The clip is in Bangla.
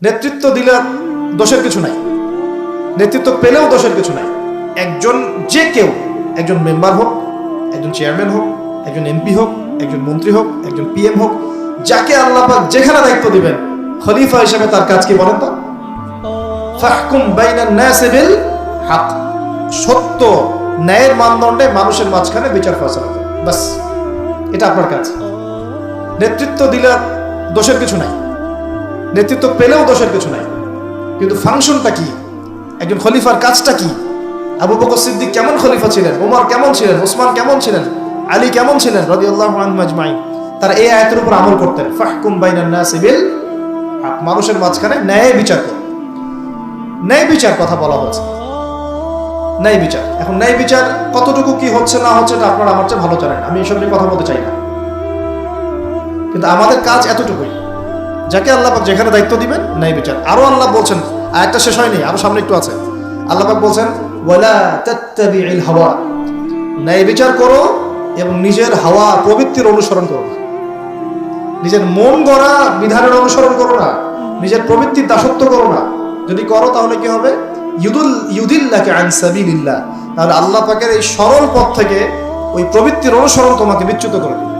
নেতৃত্ব দিলে দোষের কিছু নাই, নেতৃত্ব পেলেও দোষের কিছু নাই। একজন যে কেউ, একজন মেম্বার হোক, একজন চেয়ারম্যান হোক, একজন এমপি হোক, একজন মন্ত্রী হোক, একজন পিএম হোক, যাকে আল্লাহ পাক যেখানে দায়িত্ব দিবেন, খলিফা হিসেবে তার কাজ কি বলেন তো? ফাহকুম বাইনান নাসি বিল হক, সত্য ন্যায়ের মানদণ্ডে মানুষের মাঝখানে বিচার ফয়সালা করুন, বাস, এটা আপনার কাজ। নেতৃত্ব দিলে দোষের কিছু নাই, নেতৃত্ব পেলেও দোষের কিছু নাই, কিন্তু ফাংশনটা কি, একজন খলিফার কাজটা কি? আবু বকর সিদ্দিক কেমন খলিফা ছিলেন, ওমর কেমন ছিলেন, ওসমান কেমন ছিলেন, আলী কেমন ছিলেন রাদিয়াল্লাহু আনহুম আজমাইন? তারা এই আয়াতের উপর আমল করতেন, ফাহকুম বাইনান নাসি বিল হক, মানুষের মাঝখানে ন্যায় বিচার করুন। ন্যায় বিচার কথা বলা হচ্ছে, ন্যায় বিচার। এখন ন্যায় বিচার কতটুকু কি হচ্ছে না হচ্ছে এটা আপনারা আমার চেয়ে ভালো জানেন, আমি এসব নিয়ে কথা বলতে চাই না, কিন্তু আমাদের কাজ এতটুকুই, যাকে আল্লাহ পাক যেখানে দায়িত্ব দিবেন ন্যায় বিচার। আরো আল্লাহ বলছেন, আয়াতটা শেষ হয়নি, আরো সামনে একটু আছে, আল্লাহ পাক বলছেন ওয়ালা তাত্তাবিউল হাওয়া, ন্যায় বিচার করো এবং নিজের হাওয়া প্রবৃত্তির অনুসরণ করো না, নিজের মন গড়া বিধানের অনুসরণ করো না, নিজের প্রবৃত্তির দাসত্ব করো না। যদি করো তাহলে কি হবে? ইউদিল্লাকা আন সাবিলিল্লাহ, তাহলে আল্লাহ পাকের এই সরল পথ থেকে ওই প্রবৃত্তির অনুসরণ তোমাকে বিচ্যুত করে দিবে।